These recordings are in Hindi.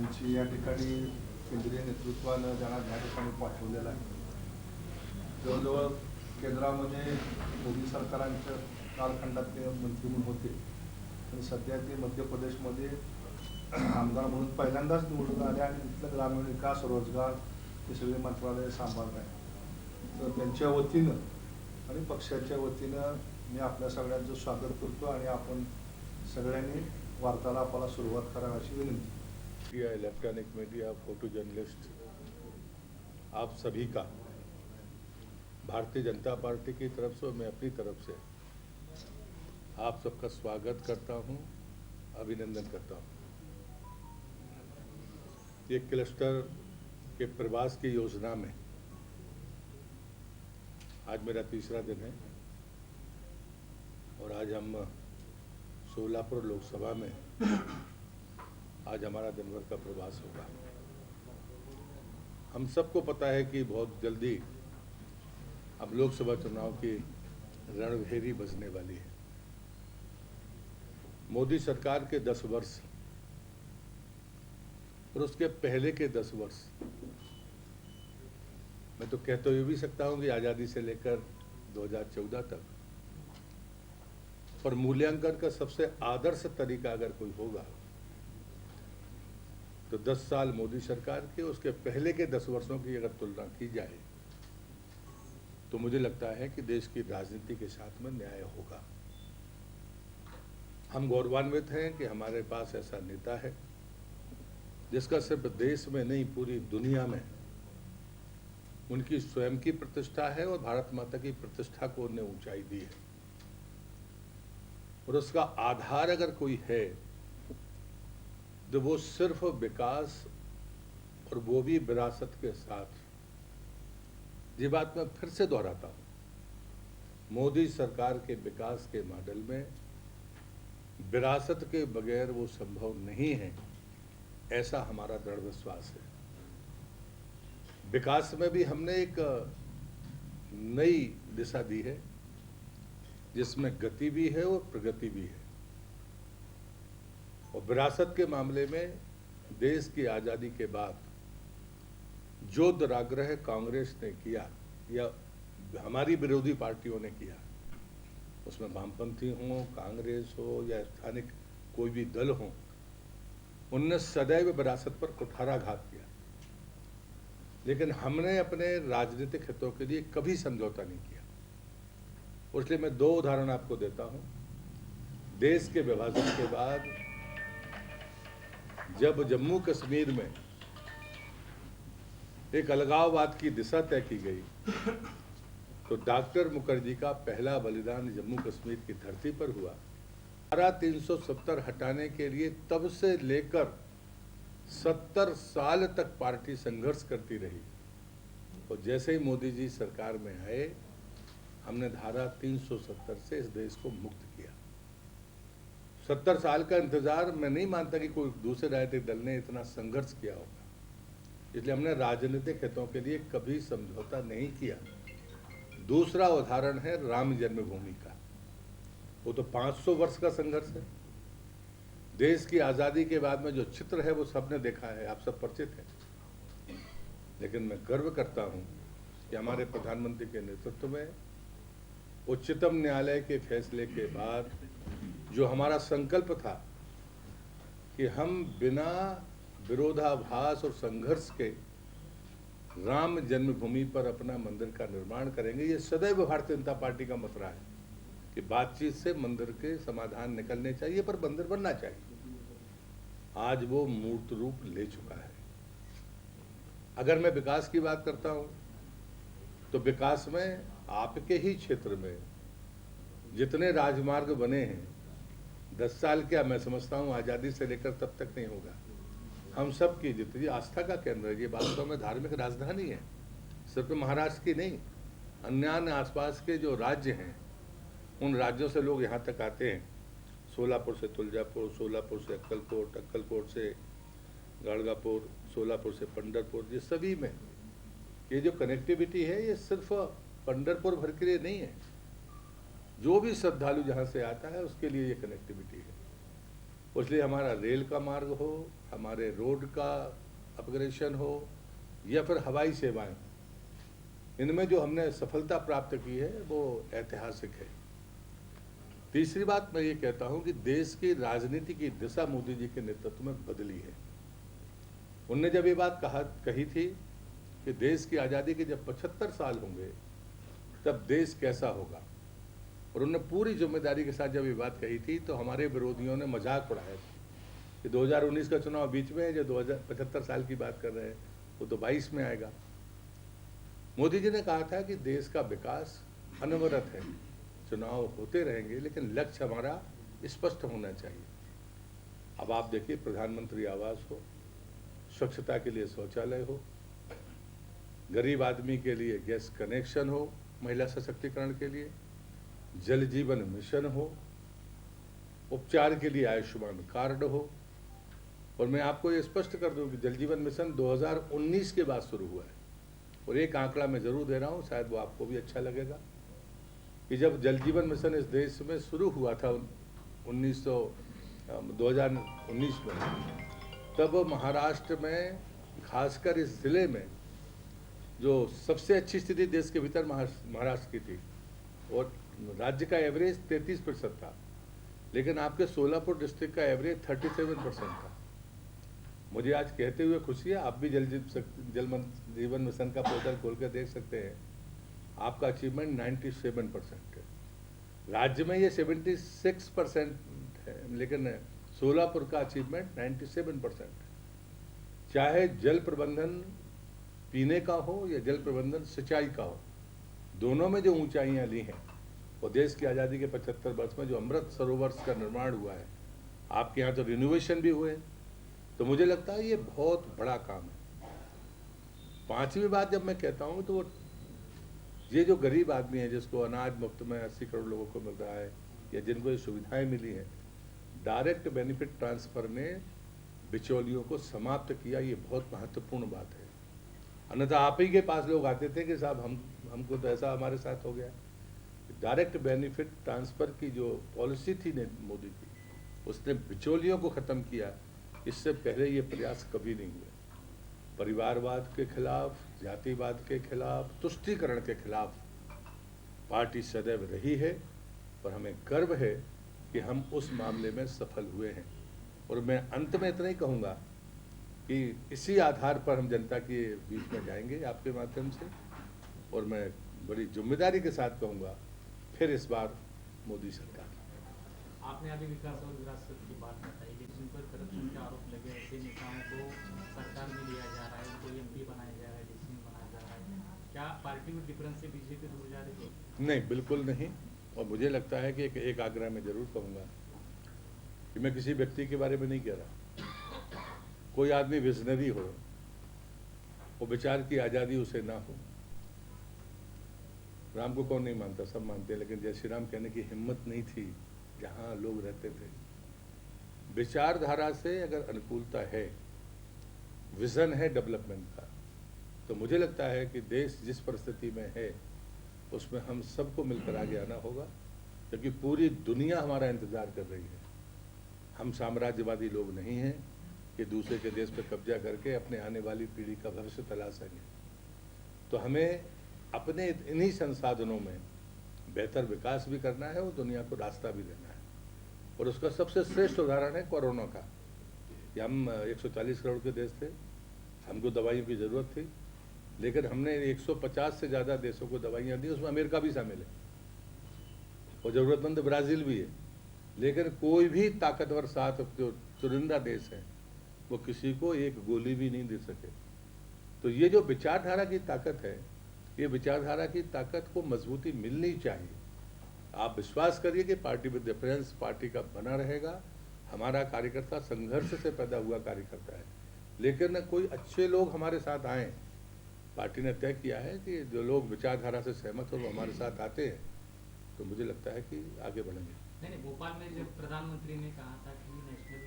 यांची या ठिकाणी केंद्रीय नेतृत्वानं ज्यांना या ठिकाणी पाठवलेलं आहे. जवळजवळ केंद्रामध्ये मोदी सरकारांच्या कालखंडात ते मंत्री म्हणून होते आणि सध्या ते मध्य प्रदेशमध्ये आमदार म्हणून पहिल्यांदाच निवडून आले आणि तिथलं ग्रामीण विकास रोजगार हे सगळे मंत्रालय सांभाळत आहे. तर त्यांच्या वतीनं आणि पक्षाच्या वतीनं मी आपल्या सगळ्यांचं स्वागत करतो आणि आपण सगळ्यांनी वार्तालापाला सुरुवात करावी अशी विनंती. इलेक्ट्रॉनिक मीडिया, फोटो जर्नलिस्ट, आप सभी का भारतीय जनता पार्टी की तरफ से मैं अपनी तरफ से आप सबका स्वागत करता हूं, अभिनंदन करता हूं। ये क्लस्टर के प्रवास की योजना में आज मेरा तीसरा दिन है और आज हम सोलापुर लोकसभा में आज हमारा दिन भर का प्रवास होगा। हम सबको पता है कि बहुत जल्दी अब लोकसभा चुनाव की रणभेरी बजने वाली है। मोदी सरकार के 10 वर्ष और उसके पहले के 10 वर्ष, मैं तो कह तो ये भी सकता हूं कि आज़ादी से लेकर 2014 तक, पर मूल्यांकन का सबसे आदर्श तरीका अगर कोई होगा तो 10 साल मोदी सरकार के, उसके पहले के 10 वर्षों की अगर तुलना की जाए तो मुझे लगता है कि देश की राजनीति के साथ में न्याय होगा। हम गौरवान्वित हैं कि हमारे पास ऐसा नेता है जिसका सिर्फ देश में नहीं पूरी दुनिया में उनकी स्वयं की प्रतिष्ठा है और भारत माता की प्रतिष्ठा को उन्हें ऊंचाई दी है। और उसका आधार अगर कोई है तो वो सिर्फ विकास, और वो भी विरासत के साथ। ये बात मैं फिर से दोहराता हूं, मोदी सरकार के विकास के मॉडल में विरासत के बगैर वो संभव नहीं है, ऐसा हमारा दृढ़ विश्वास है। विकास में भी हमने एक नई दिशा दी है जिसमें गति भी है और प्रगति भी है। और विरासत के मामले में देश की आज़ादी के बाद जो दुराग्रह कांग्रेस ने किया या हमारी विरोधी पार्टियों ने किया, उसमें वामपंथी हो, कांग्रेस हो या स्थानिक कोई भी दल हो, उनने सदैव विरासत पर कुठाराघात किया। लेकिन हमने अपने राजनीतिक हितों के लिए कभी समझौता नहीं किया। इसलिए मैं 2 उदाहरण आपको देता हूं। देश के विभाजन के बाद जब जम्मू कश्मीर में एक अलगाववाद की दिशा तय की गई तो डॉक्टर मुखर्जी का पहला बलिदान जम्मू कश्मीर की धरती पर हुआ। धारा 370 हटाने के लिए तब से लेकर 70 साल तक पार्टी संघर्ष करती रही और जैसे ही मोदी जी सरकार में आए, हमने धारा 370 से इस देश को मुक्त किया। 70 साल का इंतजार मैं नहीं मानता कि कोई दूसरे राजनीतिक दल ने इतना संघर्ष किया होगा। इसलिए हमने राजनीतिक हितों के लिए कभी समझौता नहीं किया। दूसरा उदाहरण है राम जन्मभूमि का। वो तो 500 वर्ष का संघर्ष है। देश की आज़ादी के बाद में जो चित्र है वो सबने देखा है, आप सब परिचित हैं। लेकिन मैं गर्व करता हूं कि हमारे प्रधानमंत्री के नेतृत्व में उच्चतम न्यायालय के फैसले के बाद जो हमारा संकल्प था कि हम बिना विरोधाभास और संघर्ष के राम जन्मभूमि पर अपना मंदिर का निर्माण करेंगे, ये सदैव भारतीय जनता पार्टी का मत रहा है कि बातचीत से मंदिर के समाधान निकलने चाहिए, पर मंदिर बनना चाहिए। आज वो मूर्त रूप ले चुका है। अगर मैं विकास की बात करता हूं तो विकास में आपके ही क्षेत्र में जितने राजमार्ग बने हैं, 10 साल क्या, मैं समझता हूं आज़ादी से लेकर तब तक नहीं होगा। हम सब की जितनी आस्था का केंद्र है, ये वास्तव में धार्मिक राजधानी है, सिर्फ महाराष्ट्र की नहीं, अन्य आसपास के जो राज्य हैं उन राज्यों से लोग यहाँ तक आते हैं। सोलापुर से तुलजापुर, सोलापुर से अक्कलकोट, अक्कलकोट से गाड़गापुर, सोलापुर से पंढरपुर, ये सभी में ये जो कनेक्टिविटी है ये सिर्फ पंढरपुर भर के लिए नहीं है। जो भी श्रद्धालु जहाँ से आता है उसके लिए ये कनेक्टिविटी है। इसलिए हमारा रेल का मार्ग हो, हमारे रोड का अपग्रेडेशन हो या फिर हवाई सेवाएं, इनमें जो हमने सफलता प्राप्त की है वो ऐतिहासिक है। तीसरी बात मैं ये कहता हूं कि देश की राजनीति की दिशा मोदी जी के नेतृत्व में बदली है। उनने जब ये बात कही थी कि देश की आज़ादी के जब 75 साल होंगे तब देश कैसा होगा, और उन्होंने पूरी जिम्मेदारी के साथ जब ये बात कही थी तो हमारे विरोधियों ने मजाक उड़ाया था कि 2019 का चुनाव बीच में है, जो 2075 साल की बात कर रहे हैं वो तो 22 में आएगा। मोदी जी ने कहा था कि देश का विकास अनवरत है, चुनाव होते रहेंगे, लेकिन लक्ष्य हमारा स्पष्ट होना चाहिए। अब आप देखिए, प्रधानमंत्री आवास हो, स्वच्छता के लिए शौचालय हो, गरीब आदमी के लिए गैस कनेक्शन हो, महिला सशक्तिकरण के लिए जल जीवन मिशन हो, उपचार के लिए आयुष्मान कार्ड हो। और मैं आपको ये स्पष्ट कर दूं कि जल जीवन मिशन 2019 के बाद शुरू हुआ है। और एक आंकड़ा मैं जरूर दे रहा हूं, शायद वो आपको भी अच्छा लगेगा, कि जब जल जीवन मिशन इस देश में शुरू हुआ था 2019 में, तब महाराष्ट्र में, खासकर इस जिले में, जो सबसे अच्छी स्थिति देश के भीतर महाराष्ट्र की थी, और राज्य का एवरेज 33% था, लेकिन आपके सोलापुर डिस्ट्रिक्ट का एवरेज 37% था। मुझे आज कहते हुए खुशी है, आप भी जल जीवन मिशन का पोर्टल खोल कर देख सकते हैं, आपका अचीवमेंट 97% है। राज्य में ये 76% है, लेकिन सोलापुर का अचीवमेंट 97% है। चाहे जल प्रबंधन पीने का हो या जल प्रबंधन सिंचाई का हो, दोनों में जो ऊंचाइयां ली हैं, और देश की आज़ादी के 75 वर्ष में जो अमृत सरोवर का निर्माण हुआ है, आपके यहाँ तो रिनोवेशन भी हुए, तो मुझे लगता है ये बहुत बड़ा काम है। पांचवी बात जब मैं कहता हूँ तो वो ये जो गरीब आदमी है जिसको अनाज मुफ्त में 80 करोड़ लोगों को मिल रहा है, या जिनको ये सुविधाएं मिली हैं, डायरेक्ट बेनिफिट ट्रांसफर ने बिचौलियों को समाप्त किया, ये बहुत महत्वपूर्ण बात है। अन्यथा आप ही के पास लोग आते थे कि साहब हमको तो ऐसा हमारे साथ हो गया। डायरेक्ट बेनिफिट ट्रांसफर की जो पॉलिसी थी मोदी की, उसने बिचौलियों को ख़त्म किया। इससे पहले ये प्रयास कभी नहीं हुए। परिवारवाद के खिलाफ, जातिवाद के खिलाफ, तुष्टीकरण के खिलाफ पार्टी सदैव रही है, और हमें गर्व है कि हम उस मामले में सफल हुए हैं। और मैं अंत में इतना ही कहूँगा कि इसी आधार पर हम जनता के बीच में जाएंगे आपके माध्यम से, और मैं बड़ी जिम्मेदारी के साथ कहूँगा, फिर इस बार मोदी सरकार। आपने अभी विकास और विरासत की बात बताई, लेकिन उन पर करप्शन के आरोप लगे, ऐसे नेताओं को सरकार में लिया जा रहा है, उनको एमपी बनाया जा रहा है, डीसी बनाया जा रहा है। क्या पार्टी में डिफरेंस से बीजेपी दूर जा रही है? नहीं, बिल्कुल नहीं। और मुझे लगता है कि एक आग्रह मैं जरूर कहूँगा कि मैं किसी व्यक्ति के बारे में नहीं कह रहा। कोई आदमी विजनरी हो, वो विचार की आज़ादी उसे ना हो। राम को कौन नहीं मानता, सब मानते हैं, लेकिन जय श्री राम कहने की हिम्मत नहीं थी जहाँ लोग रहते थे। विचारधारा से अगर अनुकूलता है, विजन है डेवलपमेंट का, तो मुझे लगता है कि देश जिस परिस्थिति में है उसमें हम सबको मिलकर आगे आना होगा, क्योंकि पूरी दुनिया हमारा इंतज़ार कर रही है। हम साम्राज्यवादी लोग नहीं हैं कि दूसरे के देश पर कब्जा करके अपने आने वाली पीढ़ी का भविष्य तलाशेंगे। तो हमें अपने इन्हीं संसाधनों में बेहतर विकास भी करना है और दुनिया को रास्ता भी देना है। और उसका सबसे श्रेष्ठ उदाहरण है कोरोना का, कि हम 140 करोड़ के देश थे, हमको दवाइयों की ज़रूरत थी, लेकिन हमने 150 से ज़्यादा देशों को दवाइयाँ दी, उसमें अमेरिका भी शामिल है और ज़रूरतमंद ब्राज़ील भी है। लेकिन कोई भी ताकतवर साथ जो चुनिंदा देश है वो किसी को एक गोली भी नहीं दे सके। तो ये जो विचारधारा की ताकत है, ये विचारधारा की ताकत को मजबूती मिलनी चाहिए। आप विश्वास करिए कि पार्टी विद डिफरेंस पार्टी का बना रहेगा। हमारा कार्यकर्ता संघर्ष से पैदा हुआ कार्यकर्ता है, लेकिन कोई अच्छे लोग हमारे साथ आए। पार्टी ने तय किया है कि जो लोग विचारधारा से सहमत हो वो हमारे साथ आते हैं, तो मुझे लगता है कि आगे बढ़ेंगे। नहीं, भोपाल में जब प्रधानमंत्री ने कहा था कि नेशनल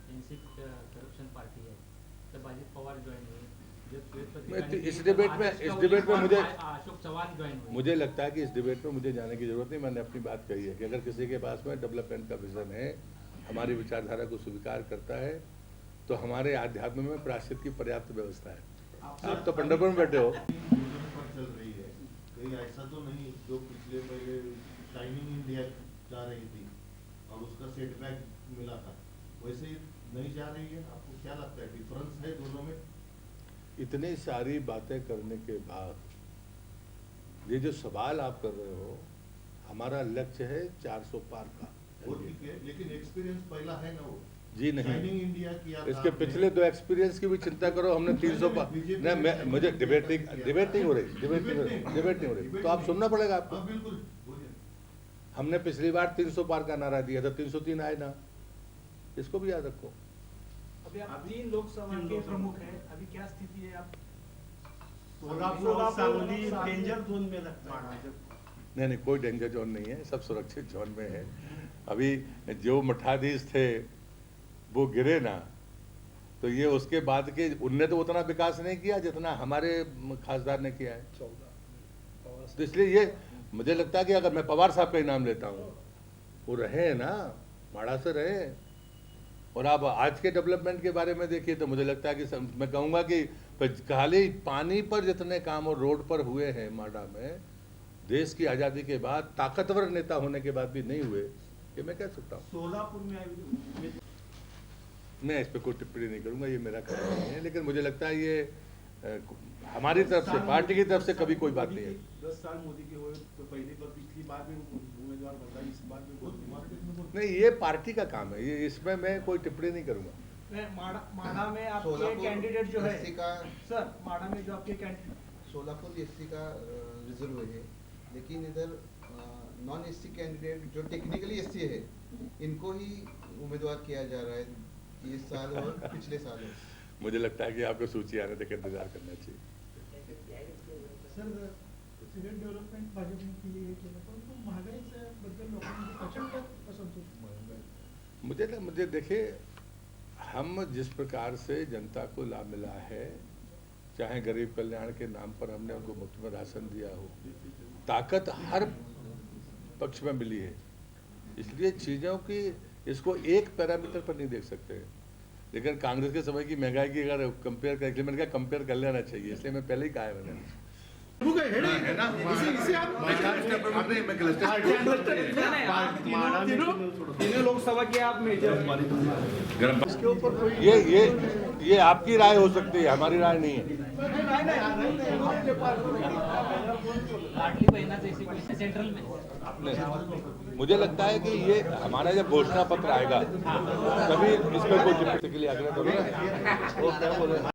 एनसी करप्शन पार्टी है, तब अजित पवार ज्वाइन हुए। इस डिबेट में मुझे अशोक चौहान ज्वाइन हुए। मुझे लगता है कि इस डिबेट में मुझे जाने की जरूरत नहीं। मैंने अपनी बात कही है कि अगर किसी के पास में डेवलपमेंट का विजन है, हमारी विचारधारा को स्वीकार करता है, तो हमारे आध्यात्म में प्रायश्चित की पर्याप्त व्यवस्था है। आप तो पंढरपुर में बैठे हो। भोजन पर चल रही है, कहीं ऐसा तो नहीं जो पिछले पहले शाइनिंग इंडिया जा रही थी और उसका सेटबैक मिला था, वैसे ही नहीं जा रही है? आपको क्या लगता है, डिफरेंस है दोनों में? इतनी सारी बातें करने के बाद ये जो सवाल आप कर रहे हो, हमारा लक्ष्य है 400 पार का। वो ठीक है, लेकिन एक्सपीरियंस पहला है ना वो। जी नहीं, शाइनिंग इंडिया किया था इसके आपने। पिछले 2 एक्सपीरियंस की भी चिंता करो। हमने 300 पार नहीं, मैं मुझे डिबेट नहीं हो रही, तो आप सुनना पड़ेगा आपको। हाँ बिल्कुल, बोलिए। हमने पिछली बार 300 पार का नारा दिया था, 303 आए ना, इसको भी याद रखो। अभी आप 3 लोकसभा के प्रमुख हैं, अभी क्या स्थिति है? आप सोलापुर सांगली डेंजर जोन में लगता है। नहीं, कोई डेंजर जोन नहीं है, सब सुरक्षित जोन में है। अभी जो मठाधीश थे वो गिरे ना, तो ये उसके बाद के उनने तो उतना विकास नहीं किया जितना हमारे खासदार ने किया है। तो इसलिए ये मुझे लगता है कि अगर मैं पवार साहब का ही नाम लेता हूँ, वो रहे ना, माड़ा से रहे। और आप आज के डेवलपमेंट के बारे में देखिए तो मुझे लगता है कि मैं कहूँगा कि खाली पानी पर जितने काम और रोड पर हुए हैं माडा में, देश की आज़ादी के बाद ताकतवर नेता होने के बाद भी नहीं हुए, ये मैं कह सकता हूँ। सोलापुर में मैं इस पर कोई टिप्पणी नहीं करूँगा, ये मेरा काम नहीं है। लेकिन मुझे लगता है ये हमारी तरफ से, पार्टी की तरफ से कभी कोई बात नहीं है। 10 साल मोदी के हुए तो पहली बार, पिछली बार में उम्मीदवार बदला, इस बार में नहीं, ये पार्टी का काम है, ये इसमें मैं कोई टिप्पणी नहीं करूँगा। माढ़ा में आपके सोलापुर कैंडिडेट जो है एससी का, सर, माढ़ा में जो आपके कैंडिडेट सोलापुर एससी का रिजर्व है, लेकिन इधर नॉन एससी कैंडिडेट जो टेक्निकली एससी है, इनको ही उम्मीदवार किया जा रहा है इस साल और पिछले साल। मुझे लगता है कि आपको सूची आने तक इंतजार करना चाहिए। सर, सिव्हिल डेव्हलपमेंट भाजपने केली हे केलं, परंतु महागाईबद्दल लोकांमध्ये प्रचंड असंतोष। मुझे देखिए, हम जिस प्रकार से जनता को लाभ मिला है, चाहे गरीब कल्याण के नाम पर हमने उनको मुफ्त में राशन दिया हो, ताकत हर पक्ष में मिली है। इसलिए चीज़ों की इसको एक पैरामीटर पर नहीं देख सकते। लेकिन कांग्रेस के समय की महंगाई की अगर कंपेयर कर, मैंने कहा कंपेयर कर लेना चाहिए, इसलिए मैं पहले ही कहा है मैंने। तीनों लोकसभा के आप मेजर इसके ऊपर कोई ये आपकी राय हो सकती है, हमारी राय नहीं है। लाडली बहना जैसी कोई सेंट्रल में नहीं, मुझे लगता है कि ये हमारा जब घोषणा पत्र आएगा तभी इस पर कोई टिप्पणी के लिए आग्रह करूँगा।